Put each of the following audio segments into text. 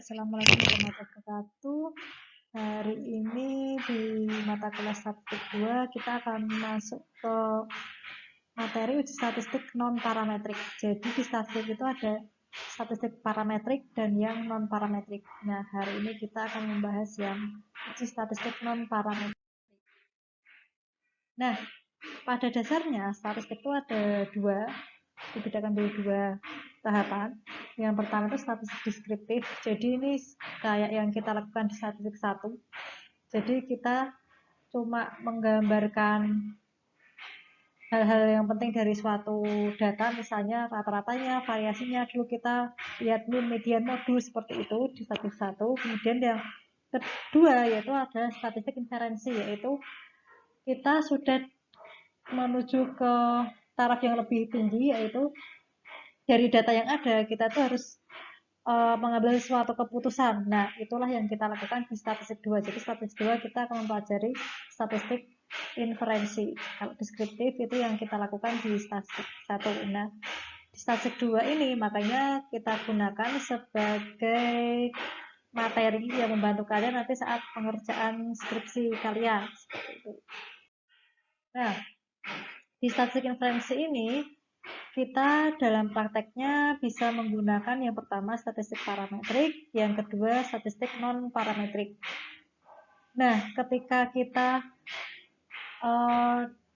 Assalamualaikum warahmatullahi wabarakatuh. Hari ini di mata kuliah statistik 2 kita akan masuk ke materi uji statistik non parametrik. Jadi di statistik itu ada statistik parametrik dan yang non parametrik. Nah, hari ini kita akan membahas yang uji statistik non parametrik. Nah, pada dasarnya statistik itu ada dibedakan dari dua tahapan. Yang pertama itu statistik deskriptif. Jadi ini kayak yang kita lakukan di statistik 1. Jadi kita cuma menggambarkan hal-hal yang penting dari suatu data, misalnya rata-ratanya, variasinya. Dulu kita lihat mean, median, modus seperti itu di statistik 1. Kemudian yang kedua yaitu ada statistik inferensi, yaitu kita sudah menuju ke taraf yang lebih tinggi, yaitu dari data yang ada kita tuh harus mengambil suatu keputusan. Nah, itulah yang kita lakukan di statistik 2. Jadi statistik 2 kita akan mempelajari statistik inferensi. Kalau deskriptif itu yang kita lakukan di statistik 1. Nah, di statistik 2 ini makanya kita gunakan sebagai materi yang membantu kalian nanti saat pengerjaan skripsi kalian. Seperti itu. Nah, di statistik inferensi ini kita dalam prakteknya bisa menggunakan yang pertama statistik parametrik, yang kedua statistik non parametrik. Nah, ketika kita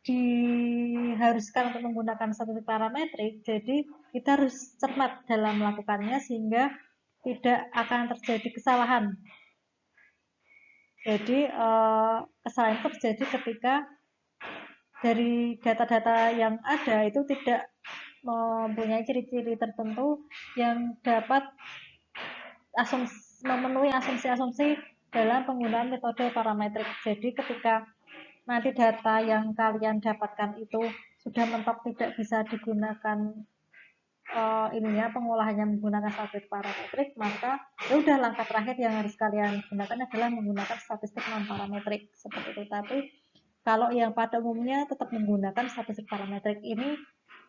diharuskan untuk menggunakan statistik parametrik, jadi kita harus cermat dalam melakukannya sehingga tidak akan terjadi kesalahan. Jadi kesalahan itu terjadi ketika dari data-data yang ada itu tidak mempunyai ciri-ciri tertentu yang dapat memenuhi asumsi-asumsi dalam penggunaan metode parametrik. Jadi ketika nanti data yang kalian dapatkan itu sudah mentok tidak bisa digunakan pengolahannya menggunakan statistik parametrik, maka ya udah langkah terakhir yang harus kalian gunakan adalah menggunakan statistik non parametrik seperti itu. Tapi kalau yang pada umumnya tetap menggunakan statistik parametrik. Ini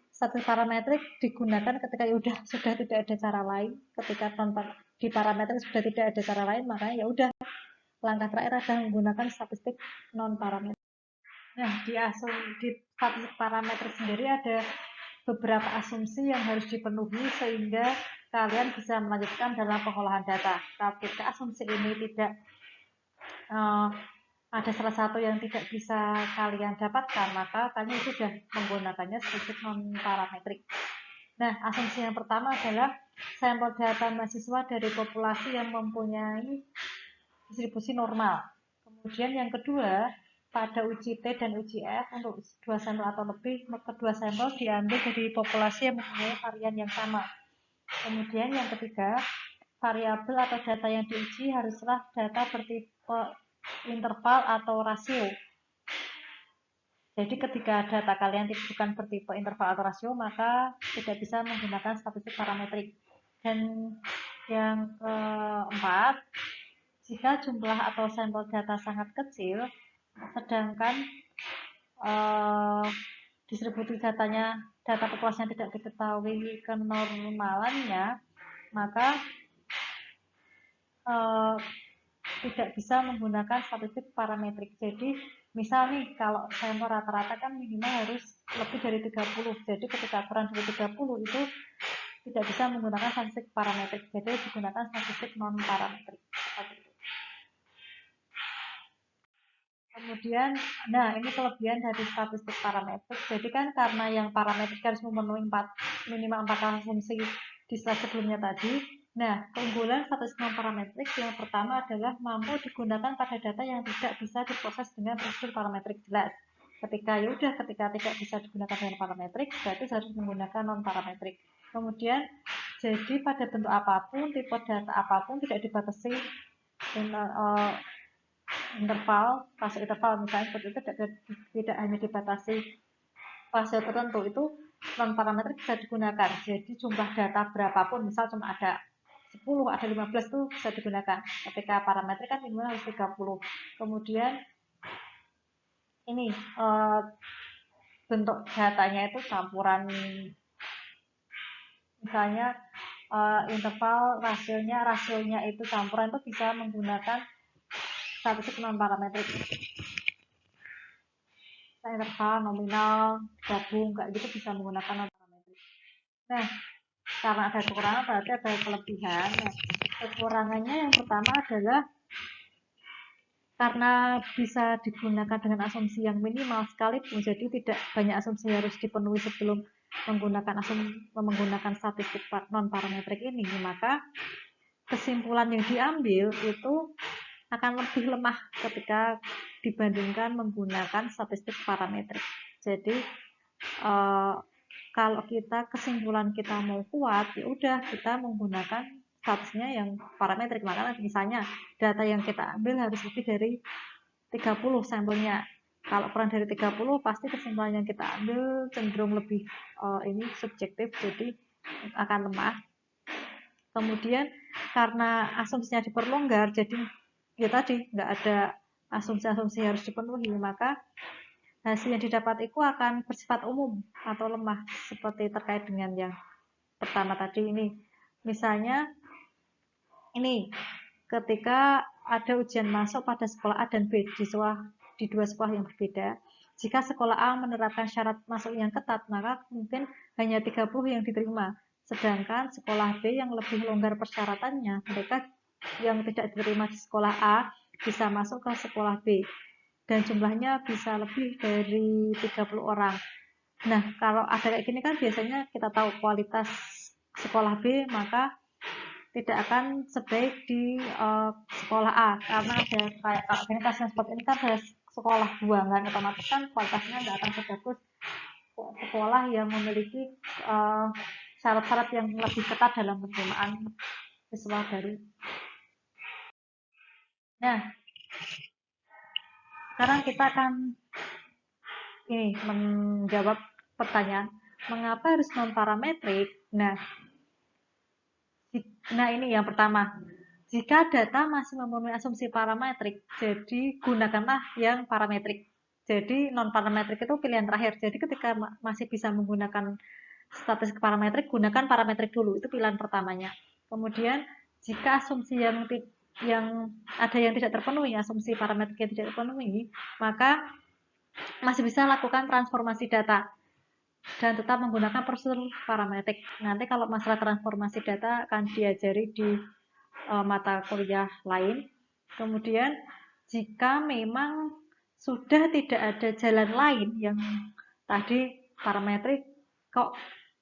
statistik parametrik digunakan ketika sudah tidak ada cara lain, ketika di parametrik sudah tidak ada cara lain, makanya ya udah langkah terakhir adalah menggunakan statistik non parametrik. Nah, di statistik parametrik sendiri ada beberapa asumsi yang harus dipenuhi sehingga kalian bisa melanjutkan dalam pengolahan data. Ketika asumsi ini tidak ada salah satu yang tidak bisa kalian dapatkan, maka kalian sudah menggunakannya statistik non parametrik. Nah, asumsi yang pertama adalah sampel data mahasiswa dari populasi yang mempunyai distribusi normal. Kemudian yang kedua, pada uji T dan uji F untuk 2 sampel atau lebih, kedua sampel diambil dari populasi yang mempunyai varian yang sama. Kemudian yang ketiga, variabel atau data yang diuji haruslah data bertipe interval atau rasio. Jadi ketika data kalian bukan bertipe interval atau rasio, maka tidak bisa menggunakan statistik parametrik. Dan yang keempat, jika jumlah atau sampel data sangat kecil, sedangkan distribusi data populasinya tidak diketahui kenormalannya, maka tidak bisa menggunakan statistik parametrik. Jadi misal nih, kalau sampel rata-rata kan minimal harus lebih dari 30. Jadi ketika kurang dari 30 itu tidak bisa menggunakan statistik parametrik. Jadi digunakan statistik non parametrik. Kemudian, nah ini kelebihan dari statistik parametrik. Jadi kan karena yang parametrik harus memenuhi minimal 4 asumsi di slide sebelumnya tadi. Nah, keunggulan statistik non parametrik yang pertama adalah mampu digunakan pada data yang tidak bisa diproses dengan prosedur parametrik jelas. Ketika tidak bisa digunakan dengan parametrik, berarti harus menggunakan non parametrik. Kemudian, jadi pada bentuk apapun, tipe data apapun tidak dibatasi fase interval misalnya seperti itu, tidak hanya dibatasi fase tertentu, itu non parametrik bisa digunakan. Jadi jumlah data berapapun, misal cuma ada 10, ada 15 itu bisa digunakan. Ketika parametrik kan minimal harus 30. Kemudian ini bentuk datanya itu campuran, misalnya interval rasionya itu campuran itu bisa menggunakan statistik non parametrik. Interval, nominal, gabung, kayak gitu bisa menggunakan non parametrik. Nah, karena ada kekurangan berarti ada kelebihan. Nah, kekurangannya yang pertama adalah karena bisa digunakan dengan asumsi yang minimal sekalipun, jadi tidak banyak asumsi harus dipenuhi sebelum menggunakan statistik non parametrik ini, maka kesimpulan yang diambil itu akan lebih lemah ketika dibandingkan menggunakan statistik parametrik. Jadi kalau kesimpulan kita mau kuat, ya udah kita menggunakan statusnya yang parametrik. Makanya misalnya data yang kita ambil harus lebih dari 30 sampelnya. Kalau kurang dari 30 pasti kesimpulan yang kita ambil cenderung lebih ini subjektif, jadi akan lemah. Kemudian karena asumsinya diperlonggar, jadi ya tadi nggak ada asumsi-asumsi harus dipenuhi, maka hasil yang didapat itu akan bersifat umum atau lemah, seperti terkait dengan yang pertama tadi ini. Misalnya ini ketika ada ujian masuk pada sekolah A dan B di dua sekolah yang berbeda, jika sekolah A menerapkan syarat masuk yang ketat, maka mungkin hanya 30 yang diterima. Sedangkan sekolah B yang lebih longgar persyaratannya, mereka yang tidak diterima di sekolah A bisa masuk ke sekolah B. Dan jumlahnya bisa lebih dari 30 orang. Nah, kalau ada kayak gini kan biasanya kita tahu kualitas sekolah B, maka tidak akan sebaik di sekolah A, karena ada kayak organisasi seperti ini kan ada sekolah dua, kan otomatis kan kualitasnya nggak akan sebagus sekolah yang memiliki syarat-syarat yang lebih ketat dalam penerimaan siswa baru. Nah, sekarang kita akan ini menjawab pertanyaan mengapa harus non parametrik. Nah ini yang pertama, jika data masih memenuhi asumsi parametrik, jadi gunakanlah yang parametrik. Jadi non parametrik itu pilihan terakhir. Jadi ketika masih bisa menggunakan statistik parametrik, gunakan parametrik dulu, itu pilihan pertamanya. Kemudian jika asumsi yang ada yang tidak terpenuhi, asumsi parametrik yang tidak terpenuhi, maka masih bisa lakukan transformasi data dan tetap menggunakan prosedur parametrik. Nanti kalau masalah transformasi data akan diajari di mata kuliah lain. Kemudian jika memang sudah tidak ada jalan lain yang tadi parametrik kok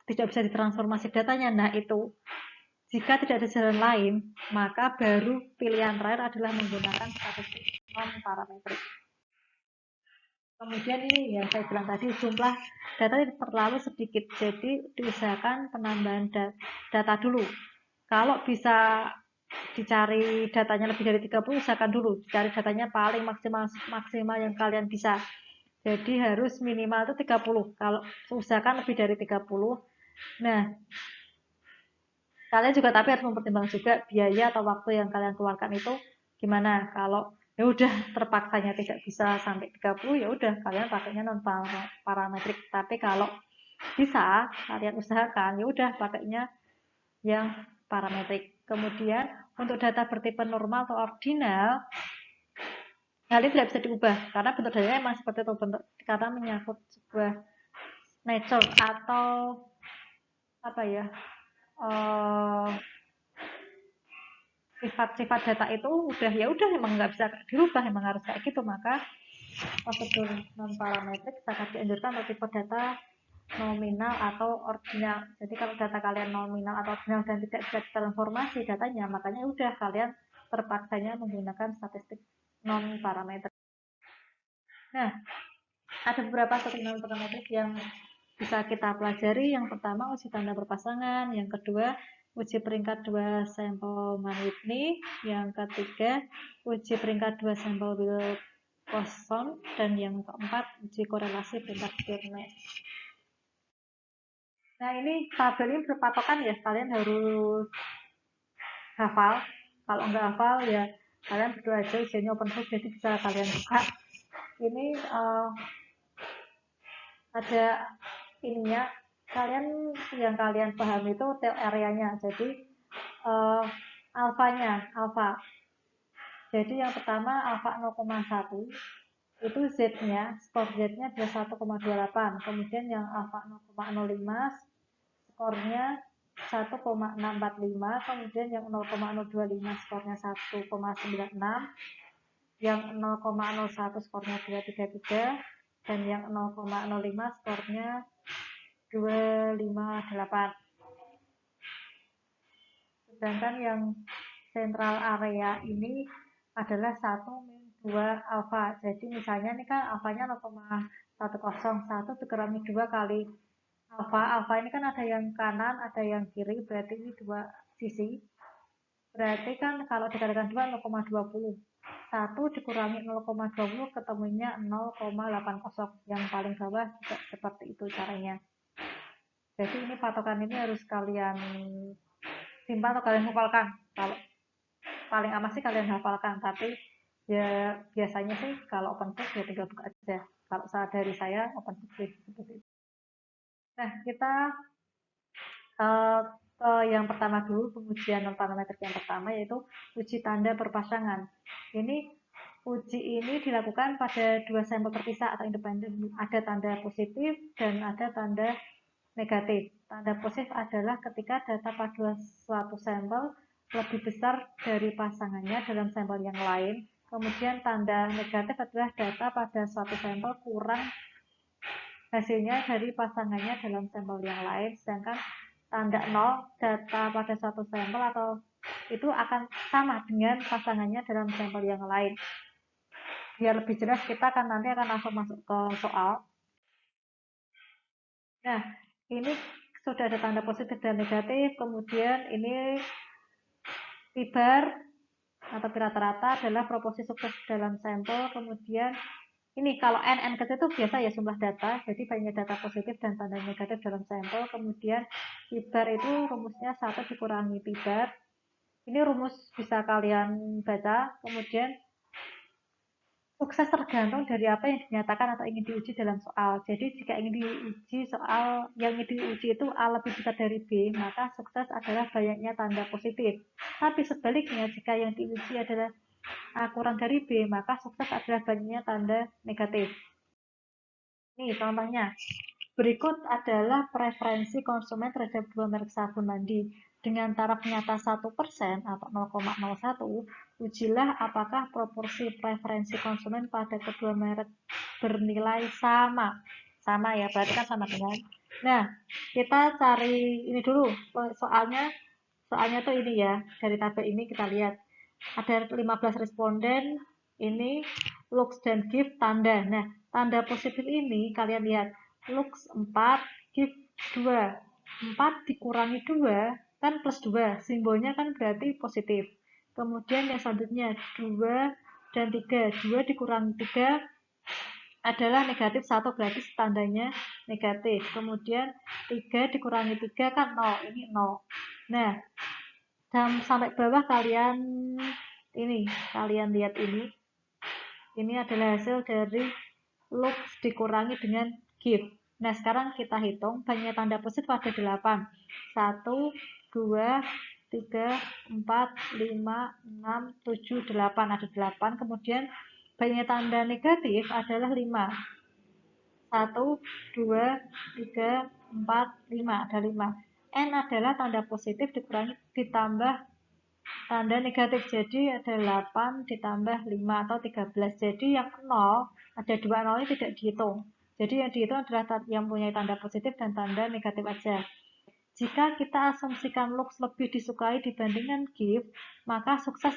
tidak bisa ditransformasi datanya, nah itu jika tidak ada jalan lain, maka baru pilihan terakhir adalah menggunakan statistik non parametrik. Kemudian ini yang saya bilang tadi, jumlah data terlalu sedikit, jadi diusahakan penambahan data dulu. Kalau bisa dicari datanya lebih dari 30, usahakan dulu dicari datanya paling maksimal yang kalian bisa. Jadi harus minimal itu 30. Kalau usahakan lebih dari 30. Nah, kalian juga tapi harus mempertimbangkan juga biaya atau waktu yang kalian keluarkan itu gimana. Kalau ya udah terpaksanya tidak bisa sampai 30, ya udah kalian pakainya non parametrik. Tapi kalau bisa kalian usahakan ya udah pakainya yang parametrik. Kemudian untuk data bertipe normal atau ordinal, hal ini tidak bisa diubah karena bentuk datanya memang seperti itu, karena menyangkut sebuah nature atau apa ya, sifat-sifat data itu udah emang nggak bisa dirubah, emang harus kayak gitu. Maka prosedur non parametrik sangat dianjurkan untuk tipe data nominal atau ordinal. Jadi kalau data kalian nominal atau ordinal dan tidak bisa transformasi datanya, makanya udah kalian terpaksanya menggunakan statistik non parametrik. Nah, ada beberapa statistik non parametrik yang bisa kita pelajari. Yang pertama uji tanda berpasangan, yang kedua uji peringkat 2 sampel Mann-Whitney, yang ketiga uji peringkat 2 sampel Wilcoxon, dan yang keempat uji korelasi peringkat Kearney. Nah ini tabel ini berpatokan ya, kalian harus hafal. Kalau nggak hafal ya kalian berdua aja, ujiannya open book jadi bisa kalian buka. Ini ada ininya, yang kalian pahami itu areanya. Jadi alfa. Jadi yang pertama alfa 0,1 itu Z-nya, skor Z-nya adalah 1,28. Kemudian yang alfa 0,05 skornya 1,645. Kemudian yang 0,025 skornya 1,96. Yang 0,01 skornya 233. Dan yang 0,05 skornya 258. Sedangkan yang sentral area ini adalah 1-2 alfa. Jadi misalnya ini kan alfanya 0,101, 1 dikurangi 2 kali alfa. Alfa ini kan ada yang kanan, ada yang kiri, berarti ini dua sisi. Berarti kan kalau dikalikan 2, 0,20. 1 dikurangi 0,20 ketemunya 0,80. Yang paling bawah juga seperti itu caranya. Jadi ini patokan ini harus kalian simpan atau kalian hafalkan. Kalau paling aman sih kalian hafalkan, tapi ya biasanya sih kalau open book ya tinggal buka aja. Kalau dari saya open book sih seperti itu. Nah, kita ke yang pertama dulu, pengujian non parametrik yang pertama yaitu uji tanda perpasangan. Uji ini dilakukan pada dua sampel terpisah atau independen. Ada tanda positif dan ada tanda negatif. Tanda positif adalah ketika data pada suatu sampel lebih besar dari pasangannya dalam sampel yang lain. Kemudian tanda negatif adalah data pada suatu sampel kurang hasilnya dari pasangannya dalam sampel yang lain. Sedangkan tanda 0, data pada suatu sampel atau itu akan sama dengan pasangannya dalam sampel yang lain. Biar lebih jelas kita nanti akan langsung masuk ke soal. Nah, ini sudah ada tanda positif dan negatif, kemudian ini P-bar atau rata-rata adalah proporsi sukses dalam sampel, kemudian ini kalau n kecil itu biasa ya jumlah data, jadi banyak data positif dan tanda negatif dalam sampel, kemudian P-bar itu rumusnya 1 dikurangi P-bar, ini rumus bisa kalian baca, kemudian sukses tergantung dari apa yang dinyatakan atau ingin diuji dalam soal. Jadi jika ingin diuji soal yang ingin diuji itu A lebih besar dari B, maka sukses adalah banyaknya tanda positif. Tapi sebaliknya jika yang diuji adalah A kurang dari B, maka sukses adalah banyaknya tanda negatif. Nih contohnya. Berikut adalah preferensi konsumen terhadap dua merek sabun mandi. Dengan taraf nyata 1% atau 0,01, ujilah apakah proporsi preferensi konsumen pada kedua merek bernilai sama. Sama ya, berarti kan sama dengan. Nah, kita cari ini dulu. Soalnya tuh ini ya, dari tabel ini kita lihat. Ada 15 responden, ini looks dan give tanda. Nah, tanda positif ini kalian lihat. Looks 4, give 2. 4 dikurangi 2 kan plus 2. Simbolnya kan berarti positif. Kemudian yang selanjutnya 2 dan 3. 2 dikurangi 3 adalah negatif 1, berarti tandanya negatif. Kemudian 3 dikurangi 3 kan 0. Ini 0. Nah, sampai bawah kalian lihat ini. Ini adalah hasil dari looks dikurangi dengan give. Nah, sekarang kita hitung banyak tanda positif ada 8. 1, 2, 3, 4, 5, 6, 7, 8. Ada 8. Kemudian banyak tanda negatif adalah 5. 1, 2, 3, 4, 5. Ada 5. N adalah tanda positif ditambah tanda negatif. Jadi ada 8 ditambah 5 atau 13. Jadi yang 0, ada 2 0 ini tidak dihitung. Jadi yang dihitung adalah yang punya tanda positif dan tanda negatif aja. Jika kita asumsikan looks lebih disukai dibandingkan give, maka sukses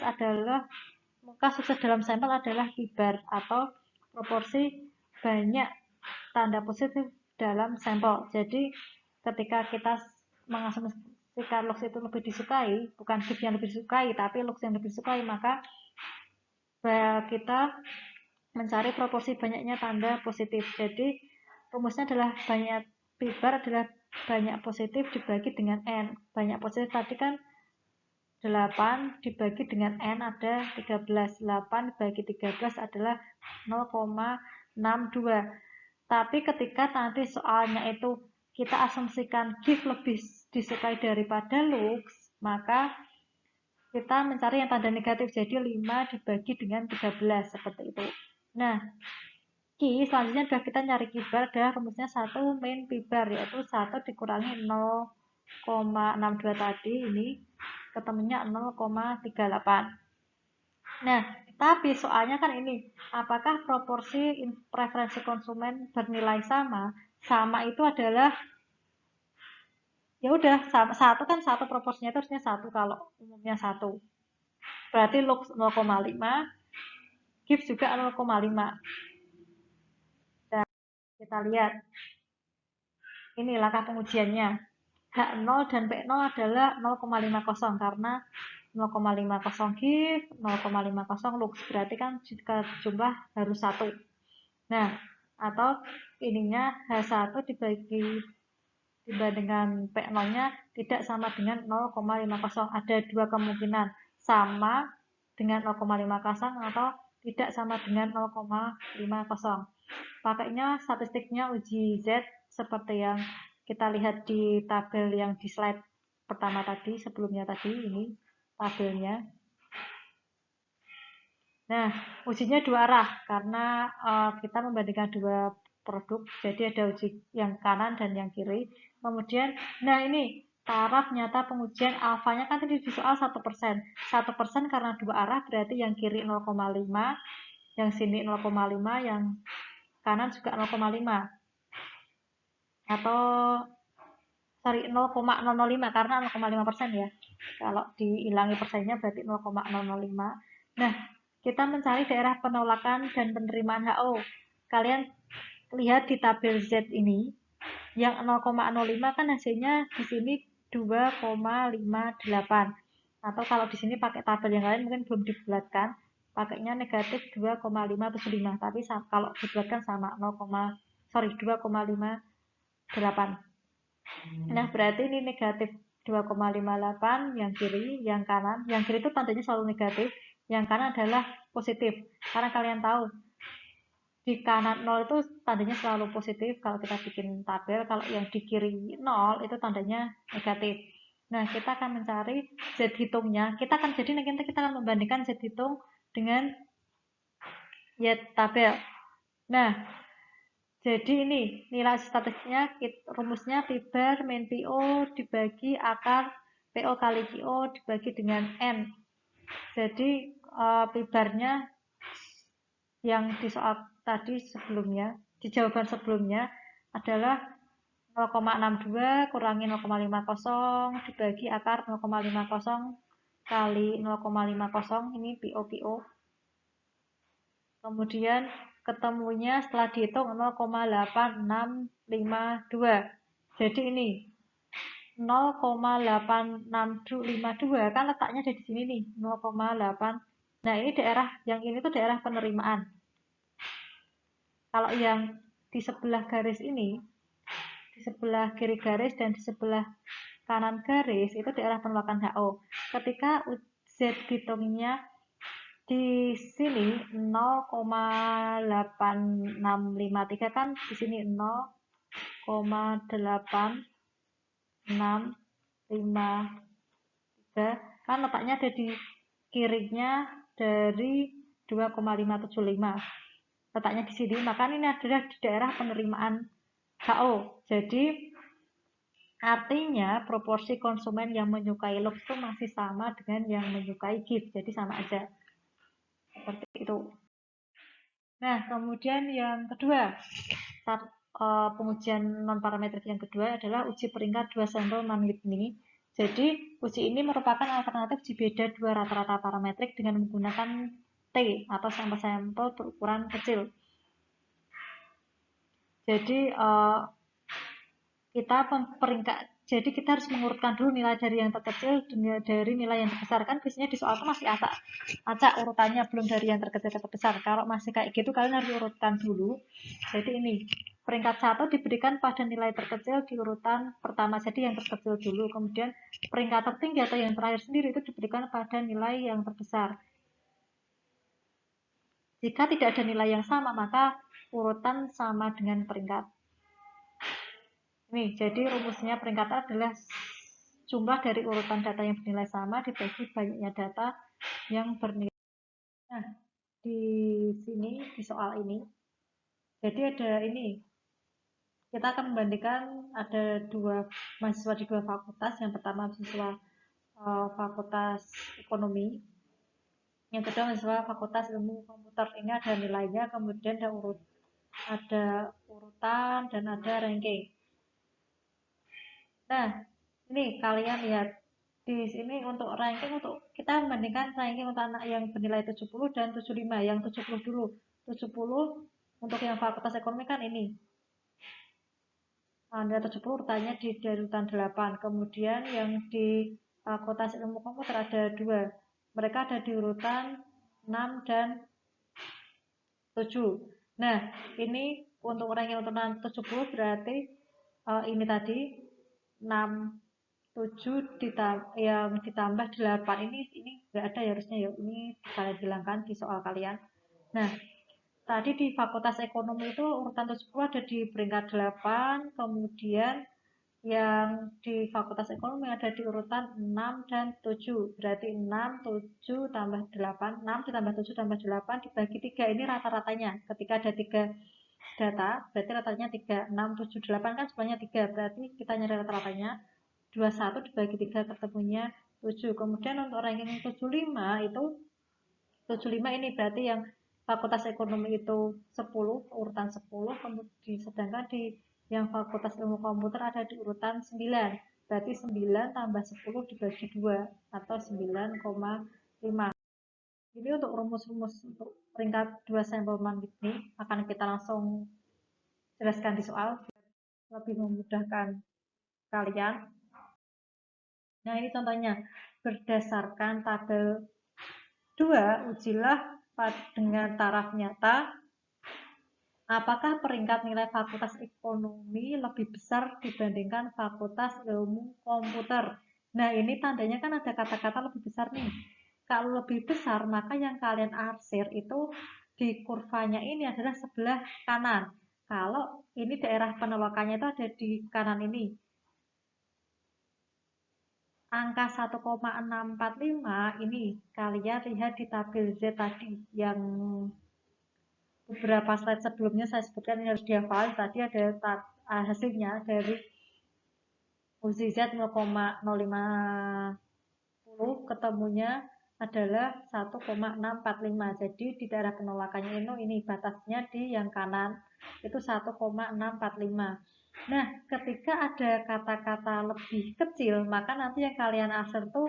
dalam sampel adalah P-bar atau proporsi banyak tanda positif dalam sampel. Jadi ketika kita mengasumsikan looks itu lebih disukai, bukan give yang lebih disukai, tapi looks yang lebih disukai, maka kita mencari proporsi banyaknya tanda positif. Jadi rumusnya adalah banyak P-bar adalah banyak positif dibagi dengan N. Banyak positif tadi kan 8 dibagi dengan N ada 13. 8 dibagi 13 adalah 0,62. Tapi ketika nanti soalnya itu kita asumsikan GIF lebih disukai daripada looks, maka kita mencari yang tanda negatif. Jadi 5 dibagi dengan 13 seperti itu. Nah, selanjutnya sudah kita nyari Q bar, adalah rumusnya 1 min P bar, yaitu 1 dikurangi 0,62 tadi, ini ketemunya 0,38. Nah, tapi soalnya kan ini, apakah proporsi preferensi konsumen bernilai sama? Sama itu adalah, ya udah, satu kan satu, proporsinya itu harusnya satu kalau umumnya satu. Berarti looks 0,5, GIF juga 0,5. Dan kita lihat, ini langkah pengujiannya. H0 dan P0 adalah 0,50 karena 0,50 GIF, 0,50 looks. Berarti kan jika jumlah harus 1. Nah, atau ininya H1 dibandingkan P0-nya tidak sama dengan 0,50. Ada dua kemungkinan, sama dengan 0,50 atau tidak sama dengan 0,50. Pakainya statistiknya uji Z seperti yang kita lihat di tabel yang di slide pertama tadi, sebelumnya tadi, ini tabelnya. Nah, ujinya dua arah karena kita membandingkan dua produk, jadi ada uji yang kanan dan yang kiri. Kemudian, nah ini taraf nyata pengujian alfanya kan tadi di soal 1%. 1% karena dua arah berarti yang kiri 0,5, yang sini 0,5, yang kanan juga 0,5. Atau sorry 0,005 karena 0,5% ya. Kalau dihilangi persennya berarti 0,005. Nah, kita mencari daerah penolakan dan penerimaan HO. Kalian lihat di tabel Z ini, yang 0,05 kan hasilnya di sini 2,58. Atau kalau di sini pakai tabel yang lain mungkin belum dibulatkan, pakainya negatif 2,575. Tapi kalau dibulatkan sama 2,58. Nah, berarti ini negatif 2,58 yang kiri, yang kanan. Yang kiri itu tandanya selalu negatif, yang kanan adalah positif. Karena kalian tahu, di kanan 0 itu tandanya selalu positif kalau kita bikin tabel, kalau yang di kiri 0 itu tandanya negatif. Nah, kita akan mencari Z hitungnya. Kita akan nanti kita akan membandingkan Z hitung dengan Y tabel. Nah, jadi ini nilai statistiknya, rumusnya P bar min PO dibagi akar PO kali QO dibagi dengan N. Jadi P barnya yang di soal tadi sebelumnya, di jawaban sebelumnya adalah 0,62 kurangi 0,50 dibagi akar 0,50 kali 0,50, ini PO. Kemudian ketemunya setelah dihitung 0,8652. Jadi ini 0,8652 kan letaknya ada di sini nih, 0,8. Nah, ini daerah yang ini tuh daerah penerimaan. Kalau yang di sebelah garis ini, di sebelah kiri garis dan di sebelah kanan garis itu daerah penolakan HO. Ketika Z hitungnya di sini 0,8653 kan di sini 0,8653 kan letaknya ada di kirinya dari 2,575. Letaknya di sini, maka ini adalah di daerah penerimaan HO. Jadi artinya proporsi konsumen yang menyukai looks itu masih sama dengan yang menyukai GIF. Jadi sama aja. Seperti itu. Nah, kemudian yang kedua, pengujian non-parametrik yang kedua adalah uji peringkat 2 sampel non-Whitney. Jadi, uji ini merupakan alternatif uji beda dua rata-rata parametrik dengan menggunakan T atau sampel-sampel berukuran kecil. Jadi, kita harus mengurutkan dulu nilai dari yang terkecil dari nilai yang terbesar. Kan biasanya di soal itu masih acak urutannya, belum dari yang terkecil ke terbesar. Kalau masih kayak gitu kalian harus urutkan dulu. Jadi ini peringkat 1 diberikan pada nilai terkecil di urutan pertama, jadi yang terkecil dulu. Kemudian peringkat tertinggi atau yang terakhir sendiri itu diberikan pada nilai yang terbesar. Jika tidak ada nilai yang sama, maka urutan sama dengan peringkat. Ini, jadi rumusnya peringkat adalah jumlah dari urutan data yang bernilai sama dibagi banyaknya data yang bernilai. Nah, di sini, di soal ini, jadi ada ini, kita akan membandingkan ada dua mahasiswa di dua fakultas. Yang pertama mahasiswa fakultas ekonomi, yang kedua mahasiswa fakultas ilmu komputer. Ini ada nilainya, kemudian ada urutan dan ada ranking. Nah, ini kalian lihat di sini untuk ranking, untuk kita membandingkan ranking untuk anak yang bernilai 70 dan 75. Yang 70 dulu. 70 untuk yang fakultas ekonomi kan ini. Nilai 70 urutannya di dari urutan 8. Kemudian yang di fakultas ilmu komputer ada 2. Mereka ada di urutan 6 dan 7. Nah, ini untuk ranking urutan 70 berarti ini tadi 6 7 yang ditambah 8 ini nggak ada ya harusnya ya, ini kalian hilangkan di soal kalian. Nah, tadi di fakultas ekonomi itu urutan 70 ada di peringkat 8, kemudian yang di fakultas ekonomi ada di urutan 6 dan 7, berarti 6, 7 tambah 8, 6 ditambah 7 tambah 8 dibagi 3, ini rata-ratanya. Ketika ada 3 data, berarti rata-ratanya 3, 6, 7, 8 kan semuanya 3, berarti kita nyari rata-ratanya 21 dibagi 3 ketemunya 7. Kemudian untuk ranking 75 itu 75 ini berarti yang fakultas ekonomi itu 10, urutan 10, kemudian sedangkan di yang fakultas ilmu komputer ada di urutan 9. Berarti 9 tambah 10 dibagi 2 atau 9,5. Ini untuk rumus-rumus untuk peringkat 2 sampel ini akan kita langsung jelaskan di soal lebih memudahkan kalian. Nah, ini contohnya. Berdasarkan tabel 2, ujilah dengan taraf nyata apakah peringkat nilai fakultas ekonomi lebih besar dibandingkan fakultas ilmu komputer. Nah, ini tandanya kan ada kata-kata lebih besar nih. Kalau lebih besar, maka yang kalian arsir itu di kurvanya ini adalah sebelah kanan. Kalau ini daerah penolakannya itu ada di kanan ini. Angka 1,645 ini kalian lihat di tabel Z tadi yang beberapa slide sebelumnya saya sebutkan, ini harus dihafal. Tadi ada hasilnya dari uji Z 0,050 ketemunya adalah 1,645. Jadi di daerah penolakannya ini batasnya di yang kanan itu 1,645. Nah, ketika ada kata-kata lebih kecil, maka nanti yang kalian arsir tuh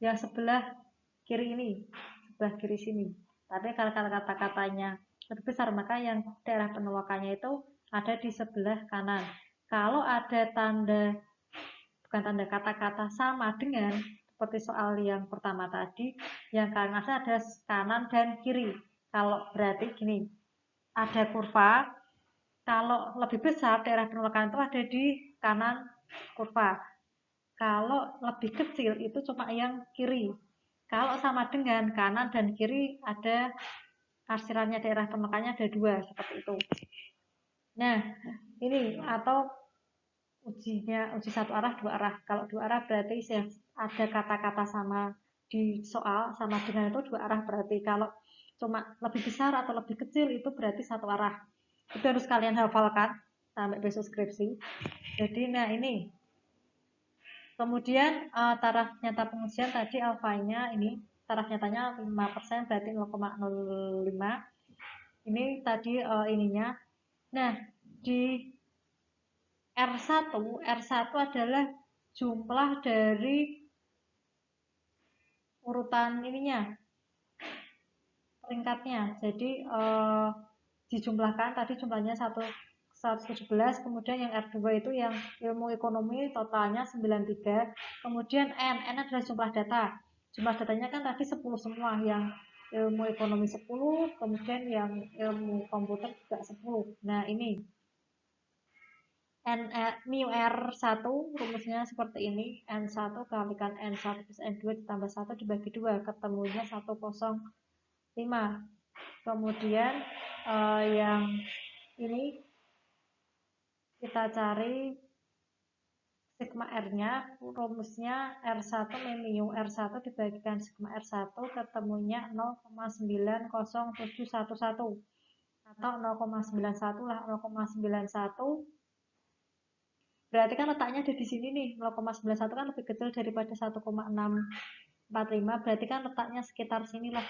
yang sebelah kiri ini, sebelah kiri sini. Tapi kalau kata-katanya lebih besar, maka yang daerah penolakannya itu ada di sebelah kanan. Kalau ada tanda, bukan tanda, kata-kata sama dengan seperti soal yang pertama tadi, yang kalian arsir ada kanan dan kiri. Kalau berarti gini, ada kurva. Kalau lebih besar, daerah penolakan itu ada di kanan kurva. Kalau lebih kecil, itu cuma yang kiri. Kalau sama dengan kanan dan kiri, ada arsirannya daerah penolakannya ada 2, seperti itu. Nah, ini atau uji satu arah, 2 arah. Kalau 2 arah berarti ada kata-kata sama di soal, sama dengan itu 2 arah berarti. Kalau cuma lebih besar atau lebih kecil, itu berarti 1 arah. Itu harus kalian hafalkan sampai besok skripsi. Jadi nah ini. Kemudian taraf nyata pengujian tadi alfanya ini taraf nyatanya 5% berarti 0,05. Ini tadi ininya. Nah, di R1 adalah jumlah dari urutan ininya, peringkatnya. Jadi dijumlahkan tadi jumlahnya 117, kemudian yang R2 itu yang ilmu ekonomi totalnya 93, kemudian N adalah jumlah data. Jumlah datanya kan tadi 10 semua, yang ilmu ekonomi 10, kemudian yang ilmu komputer juga 10. Nah, ini mu R1 rumusnya seperti ini. N1 kalikan N1 plus N2 ditambah 1 dibagi 2, ketemunya 105. Kemudian yang ini kita cari sigma R-nya, rumusnya R1 min R1 dibagikan sigma R1 ketemunya 0,90711 atau 0,91 lah. 0,91 berarti kan letaknya ada di sini nih. 0,91 kan lebih kecil daripada 1,645, berarti kan letaknya sekitar sini lah.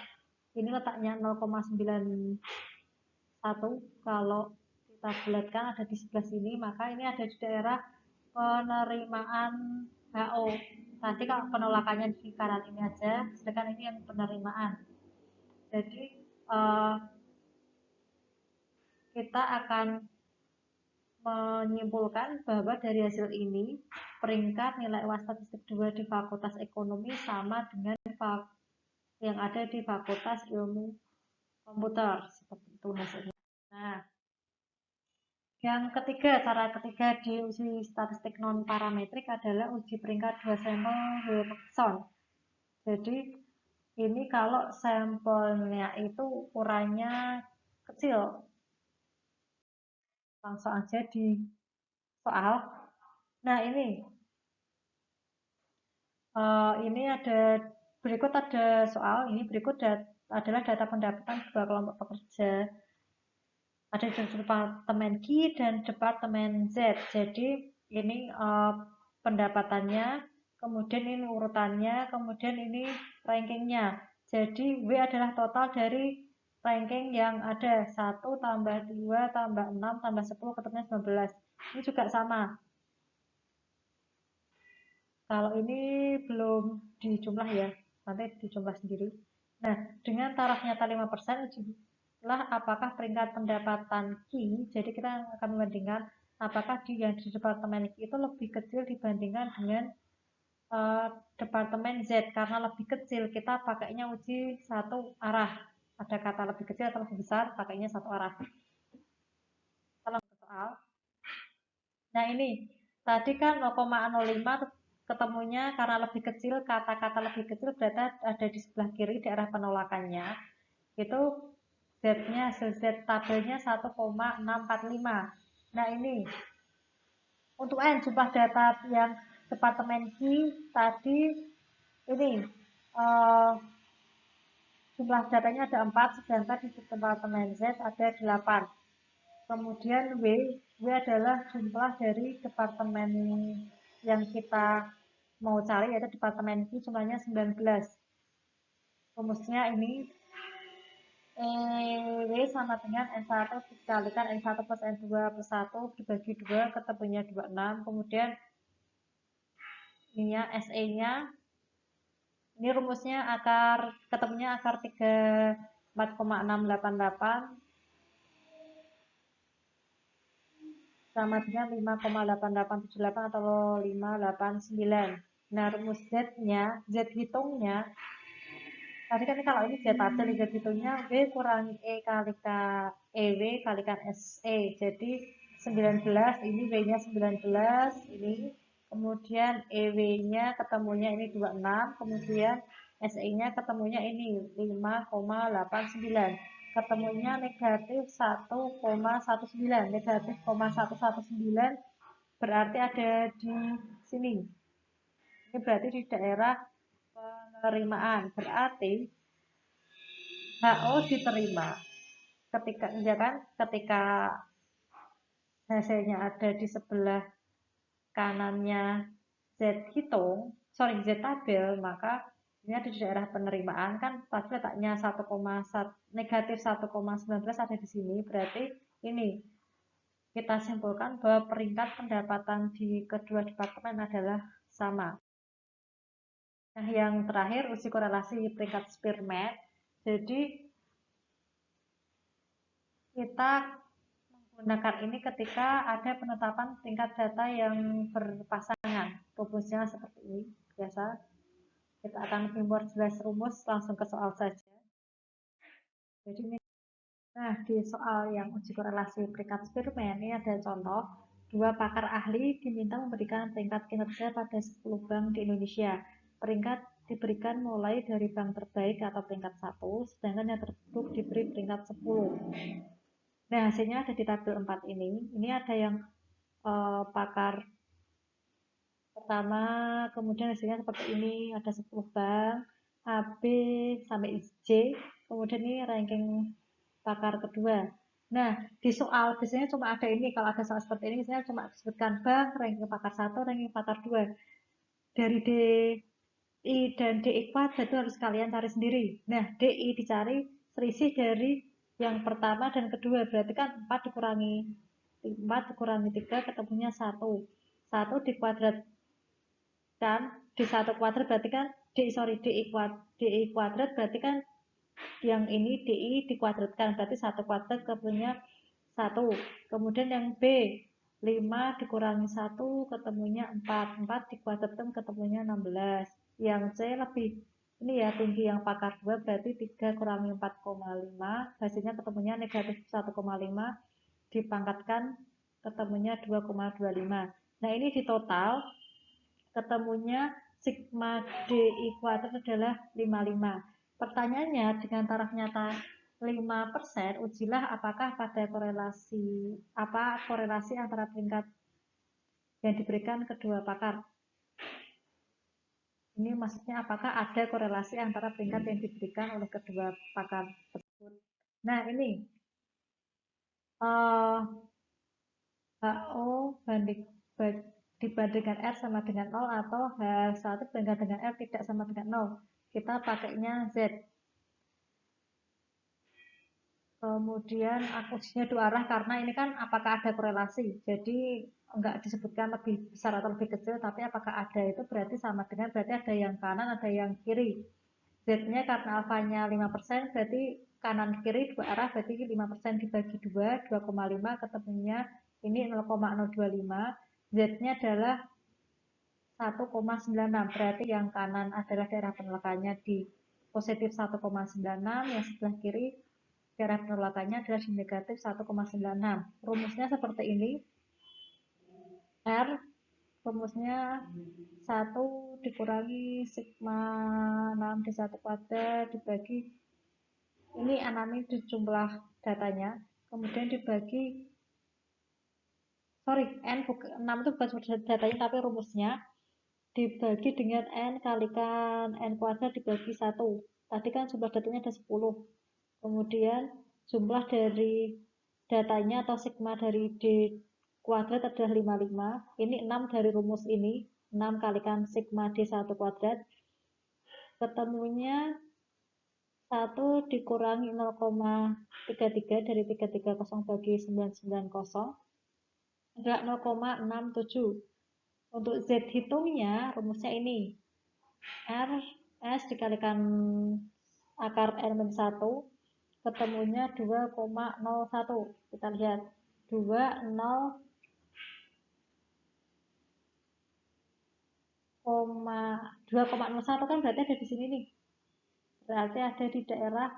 Ini letaknya 0,91, kalau kita bulatkan ada di sebelah sini, maka ini ada di daerah penerimaan HO. Nanti kalau penolakannya di kanan ini aja, sedangkan ini yang penerimaan. Jadi kita akan menyimpulkan bahwa dari hasil ini peringkat nilai UAS statistik 2 di Fakultas Ekonomi sama dengan yang ada di Fakultas Ilmu Komputer, seperti itu hasilnya. Nah, yang ketiga, cara ketiga di uji statistik non parametrik adalah uji peringkat 2 sampel Wilson. Jadi ini kalau sampelnya itu ukurannya kecil, langsung aja di soal. Nah, ini ada berikut ada soal. Ini berikut adalah data pendapatan dua kelompok pekerja. Ada di departemen Q dan departemen Z. Jadi ini pendapatannya, kemudian ini urutannya, kemudian ini rankingnya. Jadi W adalah total dari ranking yang ada 1 tambah 2 tambah 6 tambah 10 ketemunya 19. Ini juga sama. Kalau ini belum dijumlah ya, nanti dijumlah sendiri. Nah, dengan taraf nyata 5%, ujilah apakah peringkat pendapatan Q, jadi kita akan membandingkan apakah yang di departemen Q itu lebih kecil dibandingkan dengan departemen Z. Karena lebih kecil, kita pakainya uji satu arah. Ada kata lebih kecil atau lebih besar, pakainya satu arah. Kita langsung ke soal. Nah, ini tadi kan 0,05 ketemunya karena lebih kecil, kata-kata lebih kecil berarti ada di sebelah kiri daerah penolakannya. Itu Z-nya, hasil Z tabelnya 1,645. Nah, ini untuk N jumlah data yang departemen Q tadi ini jumlah datanya ada 4, sedangkan di departemen Z ada 8. Kemudian W adalah jumlah dari departemen yang kita mau cari, yaitu departemen Q, jumlahnya 19. Rumusnya ini W sama dengan N1 dikalikan N1 plus N2 plus 1 dibagi 2, ketemunya 26. Kemudian ininya SE-nya, ini rumusnya ketemunya akar 34,688 sama dengan 5,8878 atau 589. Nah, rumus Z-nya, Z hitungnya, tadi kan kalau ini Z tabel, Z hitungnya W kurangi E kalikan EW kalikan SE. Jadi 19, ini W-nya 19, ini. Kemudian EW-nya ketemunya ini 26, kemudian SE-nya ketemunya ini 5,89. Ketemunya negatif 1,19. Negatif 1,119 berarti ada di sini. Ini berarti di daerah penerimaan. Berarti HO diterima. Ketika hasilnya ada di sebelah kanannya Z Z tabel, maka ini ada di daerah penerimaan, kan tadi letaknya negatif 1,19 ada di sini, berarti ini kita simpulkan bahwa peringkat pendapatan di kedua departemen adalah sama. Nah, yang terakhir uji korelasi peringkat Spearman. Jadi kita menggunakan ini ketika ada penetapan tingkat data yang berpasangan. Rumusnya seperti ini, biasa. Kita akan membuat jelas rumus, langsung ke soal saja. Jadi ini, nah di soal yang uji korelasi peringkat Spearman ini ada contoh, 2 pakar ahli diminta memberikan peringkat kinerja pada 10 bank di Indonesia. Peringkat diberikan mulai dari bank terbaik atau peringkat 1, sedangkan yang terburuk diberi peringkat 10. Nah, hasilnya ada di tabel 4 ini. Ini ada yang pakar pertama, kemudian hasilnya seperti ini, ada 10 bank, A, B, sampai J, kemudian ini ranking pakar kedua. Nah, di soal biasanya cuma ada ini, kalau ada soal seperti ini misalnya cuma disebutkan bank, ranking pakar 1, ranking pakar 2. Dari D, I, dan DI kuadrat itu harus kalian cari sendiri. Nah, DI dicari selisih dari yang pertama dan kedua, berarti kan 4 dikurangi 3 ketemunya 1. 1 dikuadrat kan di satu kuadrat berarti kan DI kuadrat berarti kan yang ini DI dikuadratkan berarti satu kuadrat ketemunya 1. Kemudian yang B 5 dikurangi 1 ketemunya 4. 4 dikuadratkan ketemunya 16. Yang C lebih ini ya tinggi, yang pakar 2 berarti 3 kurangi 4,5 hasilnya ketemunya negatif 1,5 dipangkatkan ketemunya 2,25. Nah, ini di total ketemunya sigma DI kuadrat adalah 55. Pertanyaannya, dengan taraf nyata 5%, ujilah apakah pada korelasi antara peringkat yang diberikan kedua pakar. Ini maksudnya apakah ada korelasi antara peringkat yang diberikan oleh kedua pakar tersebut. Nah, ini HO dibandingkan R sama dengan 0 atau H1 dibandingkan dengan R tidak sama dengan 0. Kita pakainya Z. Kemudian akusnya dua arah karena ini kan apakah ada korelasi. Jadi enggak disebutkan lebih besar atau lebih kecil, tapi apakah ada itu berarti sama dengan berarti ada yang kanan, ada yang kiri. Z-nya karena alfanya 5%, berarti kanan kiri dua arah berarti 5% dibagi 2, 2,5 ketemunya ini 0,025. Z-nya adalah 1,96, berarti yang kanan adalah daerah penolakannya di positif 1,96, yang sebelah kiri daerah penolakannya adalah di negatif 1,96. Rumusnya seperti ini. R rumusnya 1 dikurangi sigma 6 di 1 kuadrat dibagi ini anami di jumlah datanya, kemudian dibagi n 6 itu bukan datanya tapi rumusnya dibagi dengan n kalikan n kuadrat dibagi 1. Tadi kan jumlah datanya ada 10. Kemudian jumlah dari datanya atau sigma dari D kuadrat adalah 55. Ini 6 dari rumus ini. 6 kalikan sigma D1 kuadrat. Ketemunya 1 dikurangi 0,33 dari 330 bagi 990 adalah 0,67. Untuk Z hitungnya rumusnya ini. R S dikalikan akar R-1 ketemunya 2,01. Kita lihat 2,01 kan berarti ada di sini nih. Berarti ada di daerah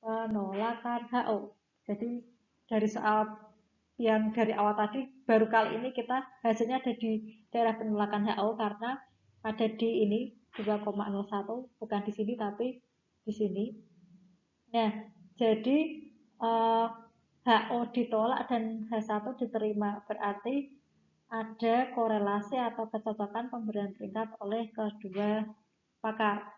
penolakan HO. Jadi dari soal yang dari awal tadi baru kali ini kita hasilnya ada di daerah penolakan HO karena ada di ini 2,01 bukan di sini tapi di sini. Nah, jadi HO ditolak dan H1 diterima berarti ada korelasi atau kecocokan pemberian peringkat oleh kedua pakar.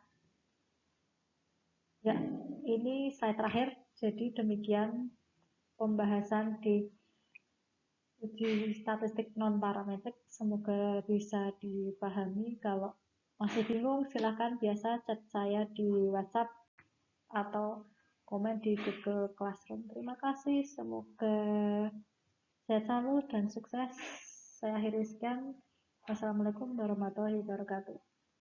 Ya, ini slide terakhir. Jadi demikian pembahasan di uji statistik non parametrik. Semoga bisa dipahami. Kalau masih bingung silahkan biasa chat saya di WhatsApp atau komen di Google Classroom. Terima kasih. Semoga sehat selalu dan sukses. Saya akhiri sekian. Wassalamualaikum warahmatullahi wabarakatuh.